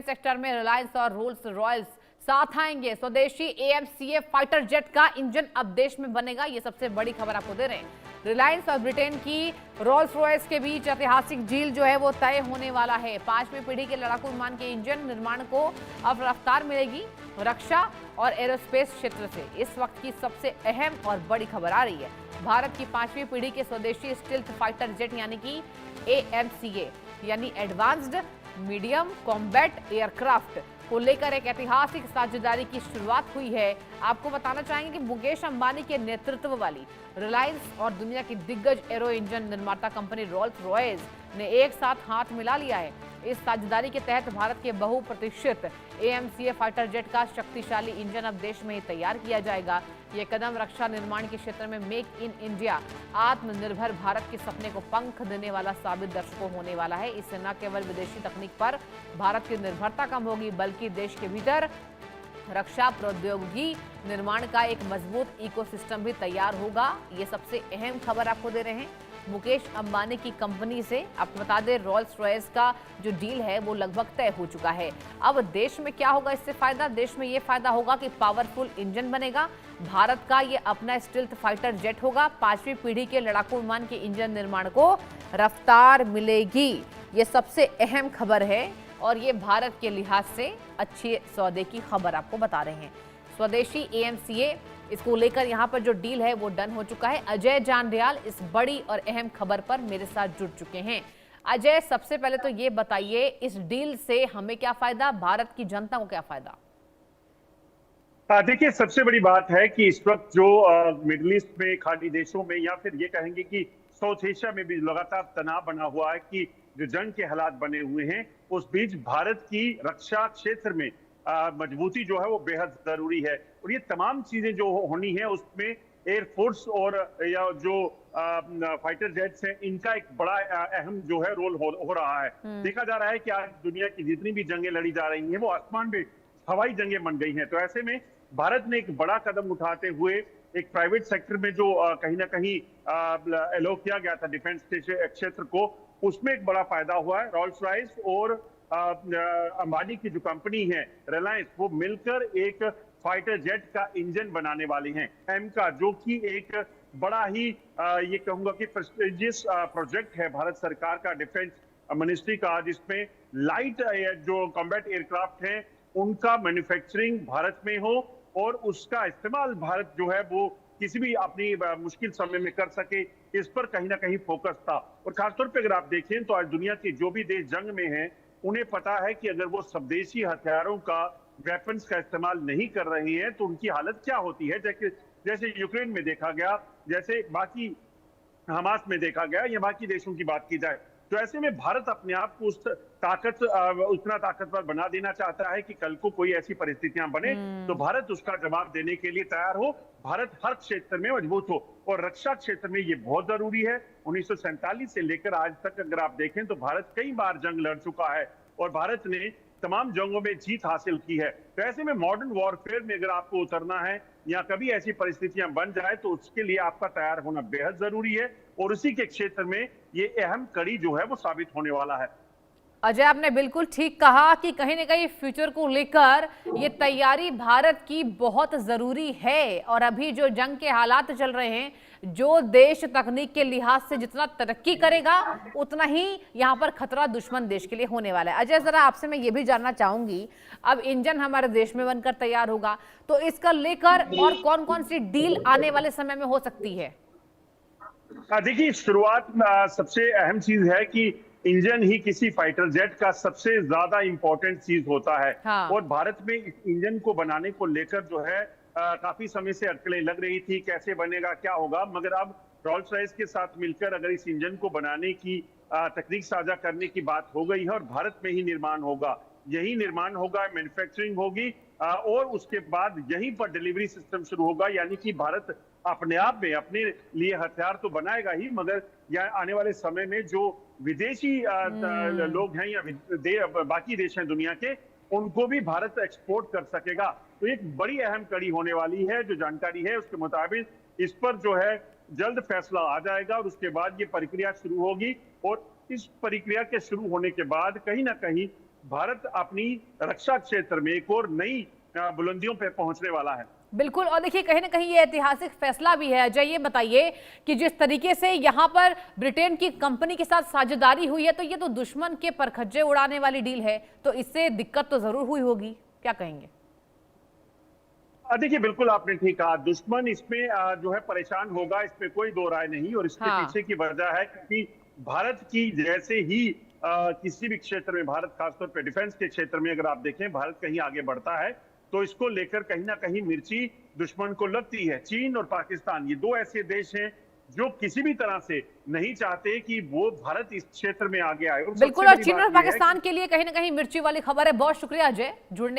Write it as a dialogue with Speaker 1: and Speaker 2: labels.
Speaker 1: Sector में रिलायंस और roles Royals साथ आएंगे। स्वदेशी AMCA फाइटर जेट का इंजन अब देश में बनेगा, ये सबसे बड़ी खबर आपको दे रहे हैं। रिलायंस और ब्रिटेन की रोल्स रॉयल्स के बीच ऐतिहासिक डील जो है वो तय होने वाला है। 5वीं पीढ़ी के लड़ाकू विमान के इंजन निर्माण को अब रफ्तार मिलेगी। रक्षा और एरोस्पेस क्षेत्र से इस वक्त की सबसे अहम और बड़ी खबर आ रही है। भारत की 5वीं पीढ़ी के स्वदेशी स्टील्थ फाइटर जेट यानी कि AMCA यानी एडवांस्ड मीडियम कॉम्बैट एयरक्राफ्ट को लेकर एक ऐतिहासिक साझेदारी की शुरुआत हुई है। आपको बताना चाहेंगे कि मुकेश अंबानी के नेतृत्व वाली रिलायंस और दुनिया की दिग्गज एरो इंजन निर्माता कंपनी रोल्स रॉयल्स ने एक साथ हाथ मिला लिया है। इस साझेदारी के तहत भारत के बहुप्रतीक्षित AMCA फाइटर जेट का शक्तिशाली इंजन अब देश में ही तैयार किया जाएगा। ये कदम रक्षा निर्माण के क्षेत्र में मेक इन इंडिया आत्मनिर्भर भारत के सपने को पंख देने वाला साबित दर्शकों होने वाला है। इससे न केवल विदेशी तकनीक पर भारत की निर्भरता कम होगी, बल्कि देश के भीतर रक्षा प्रौद्योगिकी निर्माण का एक मजबूत इकोसिस्टम भी तैयार होगा। ये सबसे अहम खबर आपको दे रहे हैं मुकेश अंबानी की कंपनी से। आपको बता दें रोल्स रॉयल्स का जो डील है वो लगभग तय हो चुका है। अब देश में क्या होगा इससे फायदा? देश में ये फायदा होगा कि पावरफुल इंजन बनेगा। भारत का ये अपना स्टील्थ फाइटर जेट होगा। 5वीं पीढ़ी के लड़ाकू विमान के इंजन निर्माण को रफ्तार मिलेगी। ये सबसे अहम खबर है और ये भारत के लिहाज से अच्छे सौदे की खबर आपको बता रहे हैं। स्वदेशी AMCA इसको लेकर यहाँ पर जो डील है वो डन हो चुका है। अजय जांडियाल इस बड़ी और अहम खबर पर मेरे साथ जुड़ चुके हैं। अजय, सबसे पहले तो ये बताइए इस डील से हमें क्या फायदा, भारत की जनता को क्या फायदा?
Speaker 2: देखिए, सबसे बड़ी बात है कि इस वक्त जो मिडिल ईस्ट में, खाड़ी देशों में, या फिर ये कहेंगे कि साउथ एशिया में भी लगातार तनाव बना हुआ है कि जो जंग के हालात बने हुए हैं, उस बीच भारत की रक्षा क्षेत्र में मजबूती जो है वो बेहद जरूरी है। और ये तमाम चीजें जो होनी है उसमें एयरफोर्स और या जो फाइटर जेट्स हैं, इनका एक बड़ा अहम जो है रोल हो रहा है। देखा जा रहा है कि आज दुनिया की जितनी भी जंगें लड़ी जा रही हैं वो आसमान में हवाई जंगें बन गई हैं। तो ऐसे में भारत ने एक बड़ा कदम उठाते हुए एक प्राइवेट सेक्टर में जो कहीं ना कहीं एलो किया गया था डिफेंस क्षेत्र को, उसमें एक बड़ा फायदा हुआ है। रोल्स रॉयल्स और अंबानी की जो कंपनी है रिलायंस, वो मिलकर एक फाइटर जेट का इंजन बनाने वाली हैं एम का, जो कि एक बड़ा ही ये कहूंगा कि प्रेस्टिजियस प्रोजेक्ट है भारत सरकार का, डिफेंस मिनिस्ट्री का, जिसमें लाइट जो कॉम्बैट एयरक्राफ्ट हैं उनका मैन्युफैक्चरिंग भारत में हो और उसका इस्तेमाल भारत जो है वो किसी भी अपनी मुश्किल समय में कर सके, इस पर कहीं ना कहीं फोकस था। और खासतौर पे अगर आप देखें तो आज दुनिया के जो भी देश जंग में हैं उन्हें पता है कि अगर वो स्वदेशी हथियारों का, वेपन्स का इस्तेमाल नहीं कर रहे हैं तो उनकी हालत क्या होती है। जैसे यूक्रेन में देखा गया, जैसे बाकी हमास में देखा गया, या बाकी देशों की बात की जाए, तो ऐसे में भारत अपने आप को उतना ताकतवर बना देना चाहता है कि कल को कोई ऐसी परिस्थितियां बने तो भारत उसका जवाब देने के लिए तैयार हो, भारत हर क्षेत्र में मजबूत हो। और रक्षा क्षेत्र में ये बहुत जरूरी है। 1947 से लेकर आज तक अगर आप देखें तो भारत कई बार जंग लड़ चुका है और भारत ने तमाम जंगों में जीत हासिल की है। तो ऐसे में मॉडर्न वॉरफेयर में अगर आपको उतरना है या कभी ऐसी परिस्थितियां बन जाए तो उसके लिए आपका तैयार होना बेहद जरूरी है, और उसी के क्षेत्र में ये अहम कड़ी जो है वो साबित होने वाला है।
Speaker 1: अजय, आपने बिल्कुल ठीक कहा कि कहीं ना कहीं फ्यूचर को लेकर ये तैयारी भारत की बहुत जरूरी है। और अभी जो जंग के हालात चल रहे हैं, जो देश तकनीक के लिहाज से जितना तरक्की करेगा उतना ही यहाँ पर खतरा दुश्मन देश के लिए होने वाला है। अजय, जरा आपसे मैं ये भी जानना चाहूंगी, अब इंजन हमारे देश में बनकर तैयार होगा तो इसका लेकर और कौन कौन सी डील आने वाले समय में हो सकती है?
Speaker 2: देखिए, शुरुआत में सबसे अहम चीज है कि इंजन ही किसी फाइटर जेट का सबसे ज्यादा इंपॉर्टेंट चीज होता है।
Speaker 1: हाँ।
Speaker 2: और भारत में इस इंजन को बनाने को लेकर जो है काफी समय से अटकलें लग रही थी, कैसे बनेगा, क्या होगा, मगर अब रोल्स रॉयल्स के साथ मिलकर अगर इस इंजन को बनाने की तकनीक साझा करने की बात हो गई है और भारत में ही निर्माण होगा, यही निर्माण होगा, मैन्युफैक्चरिंग होगी और उसके बाद यहीं पर डिलीवरी सिस्टम शुरू होगा। यानी कि भारत अपने आप में अपने लिए हथियार तो बनाएगा ही, मगर आने वाले समय में जो विदेशी लोग हैं या बाकी देश हैं दुनिया के, उनको भी भारत एक्सपोर्ट कर सकेगा। तो एक बड़ी अहम कड़ी होने वाली है। जो जानकारी है उसके मुताबिक इस पर जो है जल्द फैसला आ जाएगा और उसके बाद ये प्रक्रिया शुरू होगी। और इस प्रक्रिया के शुरू होने के बाद कहीं ना कहीं भारत अपनी रक्षा क्षेत्र में एक और नई बुलंदियों पर पहुंचने वाला है।
Speaker 1: बिल्कुल। और देखिए कहीं ना कहीं ये ऐतिहासिक फैसला भी है। अजय, ये बताइए कि जिस तरीके से यहाँ पर ब्रिटेन की कंपनी के साथ साझेदारी हुई है, तो ये तो दुश्मन के परखच्चे उड़ाने वाली डील है, तो इससे दिक्कत तो जरूर हुई होगी, क्या कहेंगे?
Speaker 2: देखिए, बिल्कुल आपने ठीक कहा, दुश्मन इसमें जो है परेशान होगा, इसमें कोई दो राय नहीं। और इसके
Speaker 1: हाँ।
Speaker 2: पीछे की वजह है क्योंकि भारत की जैसे ही किसी भी क्षेत्र में, भारत खासतौर पर डिफेंस के क्षेत्र में अगर आप देखें, भारत कहीं आगे बढ़ता है तो इसको लेकर कहीं ना कहीं मिर्ची दुश्मन को लगती है। चीन और पाकिस्तान, ये दो ऐसे देश हैं जो किसी भी तरह से नहीं चाहते कि वो भारत इस क्षेत्र में आगे आए।
Speaker 1: बिल्कुल। और चीन और पाकिस्तान के लिए कहीं ना कहीं मिर्ची वाली खबर है। बहुत शुक्रिया अजय जुड़ने के